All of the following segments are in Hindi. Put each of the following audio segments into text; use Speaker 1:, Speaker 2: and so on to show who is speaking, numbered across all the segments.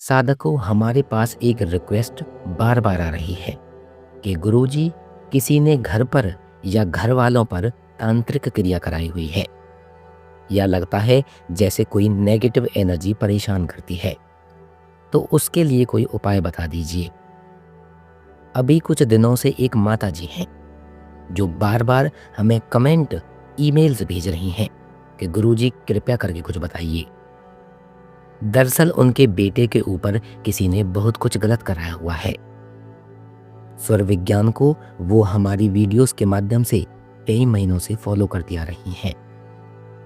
Speaker 1: साधकों, हमारे पास एक रिक्वेस्ट बार बार आ रही है कि गुरुजी, किसी ने घर पर या घर वालों पर तांत्रिक क्रिया कराई हुई है, या लगता है जैसे कोई नेगेटिव एनर्जी परेशान करती है, तो उसके लिए कोई उपाय बता दीजिए। अभी कुछ दिनों से एक माता जी हैं जो बार बार हमें कमेंट, ईमेल्स भेज रही हैं कि गुरुजी कृपया करके कुछ बताइए। दरअसल उनके बेटे के ऊपर किसी ने बहुत कुछ गलत कराया हुआ है। स्वर विज्ञान को वो हमारी वीडियोस के माध्यम से कई महीनों से फॉलो करती आ रही हैं।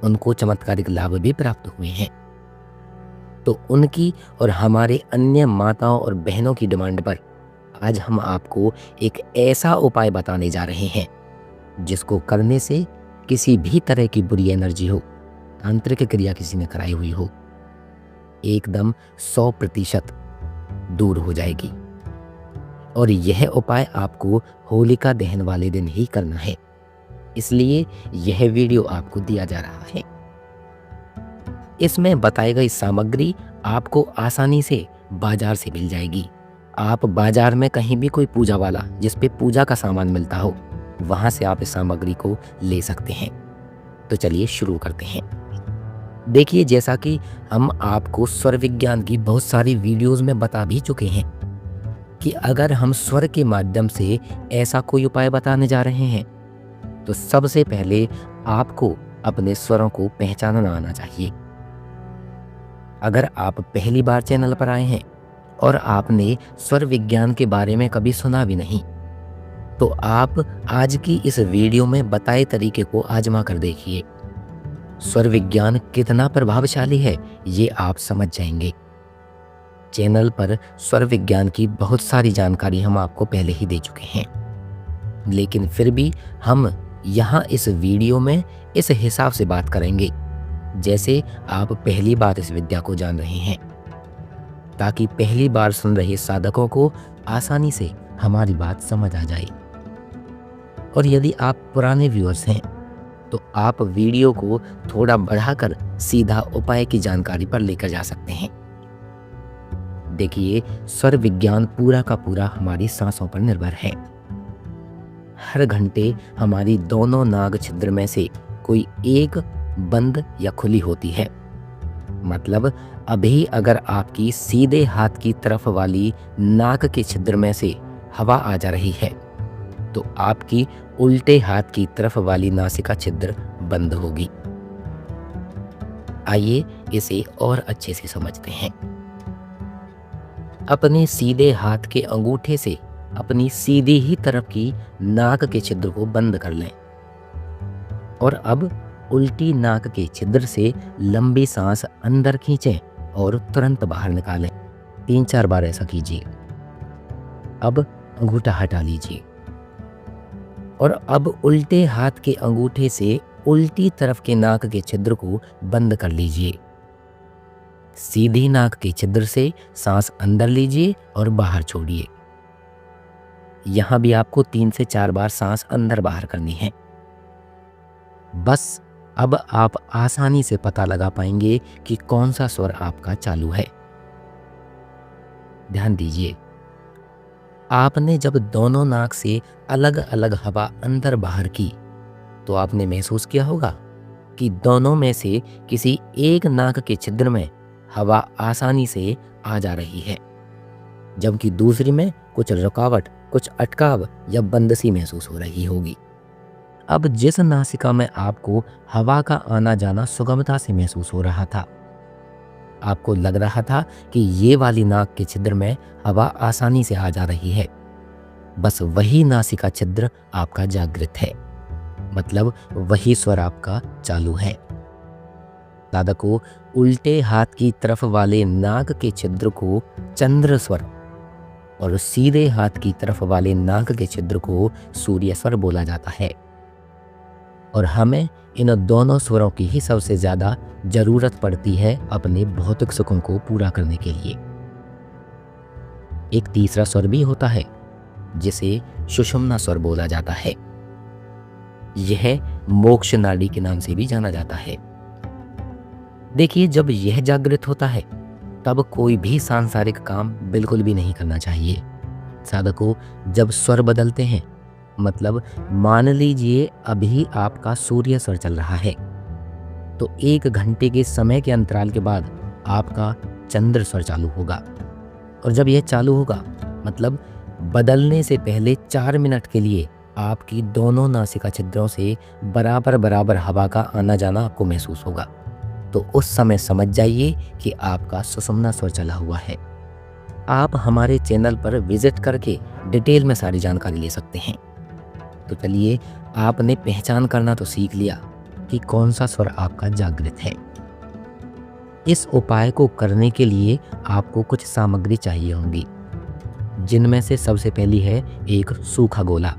Speaker 1: उनको चमत्कारिक लाभ भी प्राप्त हुए हैं। तो उनकी और हमारे अन्य माताओं और बहनों की डिमांड पर आज हम आपको एक ऐसा उपाय बताने जा रहे हैं जिसको करने से किसी भी तरह की बुरी एनर्जी हो, तांत्रिक क्रिया किसी ने कराई हुई हो, एकदम 100% दूर हो जाएगी। और यह उपाय आपको होलिका दहन वाले दिन ही करना है, इसलिए यह वीडियो आपको दिया जा रहा है। इसमें बताई गई सामग्री आपको आसानी से बाजार से मिल जाएगी। आप बाजार में कहीं भी कोई पूजा वाला जिस पे पूजा का सामान मिलता हो, वहां से आप इस सामग्री को ले सकते हैं। तो चलिए शुरू करते हैं। देखिए, जैसा कि हम आपको स्वर विज्ञान की बहुत सारी वीडियोस में बता भी चुके हैं कि अगर हम स्वर के माध्यम से ऐसा कोई उपाय बताने जा रहे हैं तो सबसे पहले आपको अपने स्वरों को पहचानना आना चाहिए। अगर आप पहली बार चैनल पर आए हैं और आपने स्वर विज्ञान के बारे में कभी सुना भी नहीं, तो आप आज की इस वीडियो में बताए तरीके को आजमा कर देखिए। स्वर विज्ञान कितना प्रभावशाली है ये आप समझ जाएंगे। चैनल पर स्वर विज्ञान की बहुत सारी जानकारी हम आपको पहले ही दे चुके हैं, लेकिन फिर भी हम यहाँ इस वीडियो में इस हिसाब से बात करेंगे जैसे आप पहली बार इस विद्या को जान रहे हैं, ताकि पहली बार सुन रहे साधकों को आसानी से हमारी बात समझ आ जाए। और यदि आप पुराने व्यूअर्स हैं तो आप वीडियो को थोड़ा बढ़ाकर सीधा उपाय की जानकारी पर लेकर जा सकते हैं। देखिए, स्वर विज्ञान पूरा का पूरा हमारी सांसों पर निर्भर है। हर घंटे हमारी दोनों नाग छिद्र में से कोई एक बंद या खुली होती है। मतलब अभी अगर आपकी सीधे हाथ की तरफ वाली नाक के छिद्र में से हवा आ जा रही है तो आपकी उल्टे हाथ की तरफ वाली नासिका छिद्र बंद होगी। आइए इसे और अच्छे से समझते हैं। अपने सीधे हाथ के अंगूठे से अपनी सीधी ही तरफ की नाक के छिद्र को बंद कर लें और अब उल्टी नाक के छिद्र से लंबी सांस अंदर खींचें और तुरंत बाहर निकालें। 3-4 बार ऐसा कीजिए। अब अंगूठा हटा लीजिए और अब उल्टे हाथ के अंगूठे से उल्टी तरफ के नाक के छिद्र को बंद कर लीजिए। सीधी नाक के छिद्र से सांस अंदर लीजिए और बाहर छोड़िए। यहां भी आपको 3 से 4 बार सांस अंदर बाहर करनी है। बस अब आप आसानी से पता लगा पाएंगे कि कौन सा स्वर आपका चालू है। ध्यान दीजिए, आपने जब दोनों नाक से अलग अलग हवा अंदर बाहर की तो आपने महसूस किया होगा कि दोनों में से किसी एक नाक के छिद्र में हवा आसानी से आ जा रही है, जबकि दूसरी में कुछ रुकावट, कुछ अटकाव या बंद सी महसूस हो रही होगी। अब जिस नासिका में आपको हवा का आना जाना सुगमता से महसूस हो रहा था, आपको लग रहा था कि ये वाली नाक के छिद्र में हवा आसानी से आ जा रही है, बस वही नासिका छिद्र आपका जागृत है। मतलब वही स्वर आपका चालू है। साधकों, उल्टे हाथ की तरफ वाले नाक के छिद्र को चंद्र स्वर और सीधे हाथ की तरफ वाले नाक के छिद्र को सूर्य स्वर बोला जाता है। और हमें इन दोनों स्वरों की ही सबसे ज्यादा जरूरत पड़ती है अपने भौतिक सुखों को पूरा करने के लिए। एक तीसरा स्वर भी होता है जिसे सुषुम्ना स्वर बोला जाता है। यह मोक्ष नाड़ी के नाम से भी जाना जाता है। देखिए, जब यह जागृत होता है तब कोई भी सांसारिक काम बिल्कुल भी नहीं करना चाहिए। साधकों, जब स्वर बदलते हैं, मतलब मान लीजिए अभी आपका सूर्य स्वर चल रहा है, तो 1 घंटे के समय के अंतराल के बाद आपका चंद्र स्वर चालू होगा। और जब यह चालू होगा, मतलब बदलने से पहले 4 मिनट के लिए आपकी दोनों नासिका छिद्रों से बराबर बराबर हवा का आना जाना आपको महसूस होगा। तो उस समय समझ जाइए कि आपका सुषुम्ना स्वर चला हुआ है। आप हमारे चैनल पर विजिट करके डिटेल में सारी जानकारी ले सकते हैं। तो चलिए, आपने पहचान करना तो सीख लिया कि कौन सा स्वर आपका जागृत है। इस उपाय को करने के लिए आपको कुछ सामग्री चाहिए होंगी, जिनमें से सबसे पहली है एक सूखा गोला,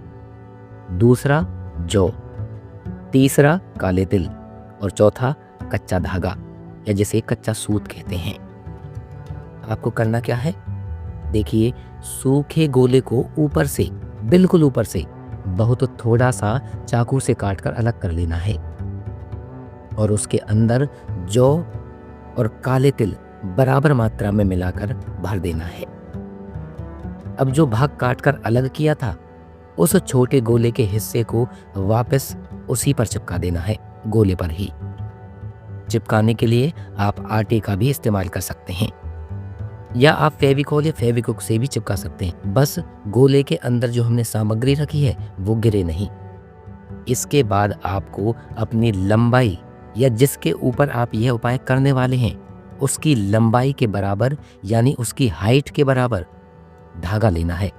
Speaker 1: दूसरा जौ, तीसरा काले तिल और चौथा कच्चा धागा या जिसे कच्चा सूत कहते हैं। आपको करना क्या है? देखिए, सूखे गोले को ऊपर से, बिल्कुल ऊपर से बहुत थोड़ा सा चाकू से काटकर अलग कर लेना है और उसके अंदर जौ और काले तिल बराबर मात्रा में मिलाकर भर देना है। अब जो भाग काटकर अलग किया था, उस छोटे गोले के हिस्से को वापस उसी पर चिपका देना है, गोले पर ही। चिपकाने के लिए आप आटे का भी इस्तेमाल कर सकते हैं या आप फेविकॉल या फेविक्विक से भी चिपका सकते हैं। बस गोले के अंदर जो हमने सामग्री रखी है वो गिरे नहीं। इसके बाद आपको अपनी लंबाई या जिसके ऊपर आप यह उपाय करने वाले हैं उसकी लंबाई के बराबर, यानी उसकी हाइट के बराबर धागा लेना है।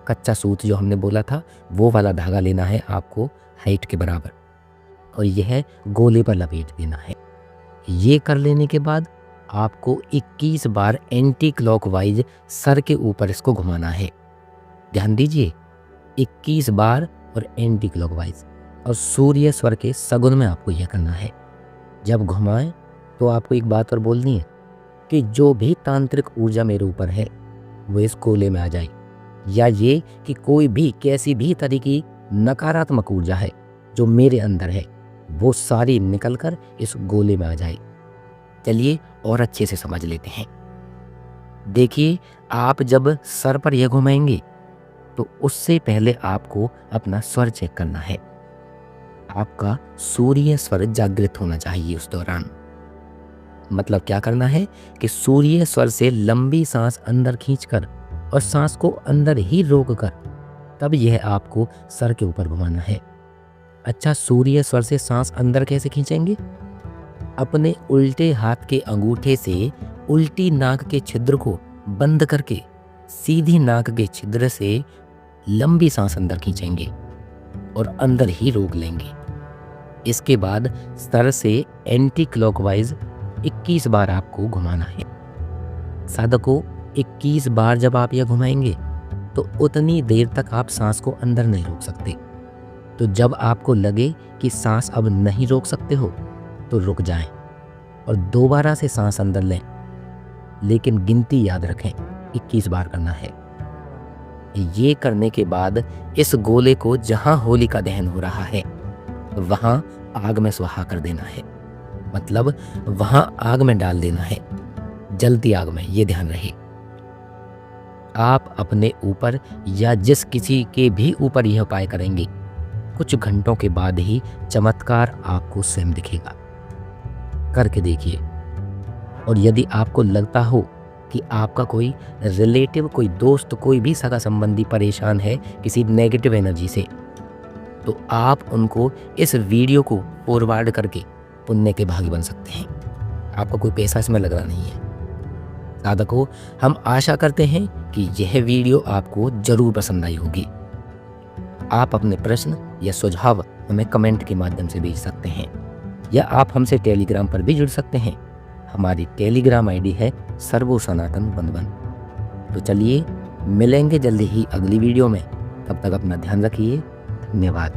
Speaker 1: कच्चा सूत जो हमने बोला था वो वाला धागा लेना है आपको हाइट के बराबर, और यह गोले पर लपेट देना है। ये कर लेने के बाद आपको 21 बार एंटी क्लॉकवाइज सर के ऊपर इसको घुमाना है। ध्यान दीजिए, 21 बार और एंटी क्लॉकवाइज, और सूर्य स्वर के सगुन में आपको यह करना है। जब घुमाएं तो आपको एक बात और बोलनी है कि जो भी तांत्रिक ऊर्जा मेरे ऊपर है वो इस गोले में आ जाए, या ये कि कोई भी कैसी भी तरह की नकारात्मक ऊर्जा है जो मेरे अंदर है वो सारी निकलकर इस गोले में आ जाए। चलिए और अच्छे से समझ लेते हैं। देखिए, आप जब सर पर यह घुमाएंगे तो उससे पहले आपको अपना स्वर चेक करना है। आपका सूर्य स्वर जागृत होना चाहिए उस दौरान। मतलब क्या करना है कि सूर्य स्वर से लंबी सांस अंदर खींचकर और सांस को अंदर ही रोककर तब यह आपको सर के ऊपर घुमाना है। अच्छा, सूर्य स्वर से सांस अंदर कैसे खींचेंगे? अपने उल्टे हाथ के अंगूठे से उल्टी नाक के छिद्र को बंद करके सीधी नाक के छिद्र से लंबी सांस अंदर खींचेंगे और अंदर ही रोक लेंगे। इसके बाद सर से एंटी क्लॉकवाइज 21 बार आपको घुमाना है। साधकों, 21 बार जब आप यह घुमाएंगे तो उतनी देर तक आप सांस को अंदर नहीं रोक सकते। तो जब आपको लगे कि सांस अब नहीं रोक सकते हो तो रुक जाएं और दोबारा से सांस अंदर लें, लेकिन गिनती याद रखें, 21 बार करना है। ये करने के बाद इस गोले को जहां होलिका दहन हो रहा है वहां आग में स्वाहा कर देना है। मतलब वहां आग में डाल देना है, जलती आग में, ये ध्यान रहे। आप अपने ऊपर या जिस किसी के भी ऊपर यह उपाय करेंगे, कुछ घंटों के बाद ही चमत्कार आपको स्वयं दिखेगा। करके देखिए। और यदि आपको लगता हो कि आपका कोई रिलेटिव, कोई दोस्त, कोई भी सगा संबंधी परेशान है किसी नेगेटिव एनर्जी से, तो आप उनको इस वीडियो को फॉरवर्ड करके पुण्य के भागी बन सकते हैं। आपका कोई पैसा इसमें लगना नहीं है। साधकों, हम आशा करते हैं कि यह वीडियो आपको जरूर पसंद आई होगी। आप अपने प्रश्न या सुझाव हमें कमेंट के माध्यम से भेज सकते हैं, या आप हमसे टेलीग्राम पर भी जुड़ सकते हैं। हमारी टेलीग्राम आईडी है सर्वो सनातन 11। तो चलिए, मिलेंगे जल्दी ही अगली वीडियो में। तब तक अपना ध्यान रखिए। धन्यवाद।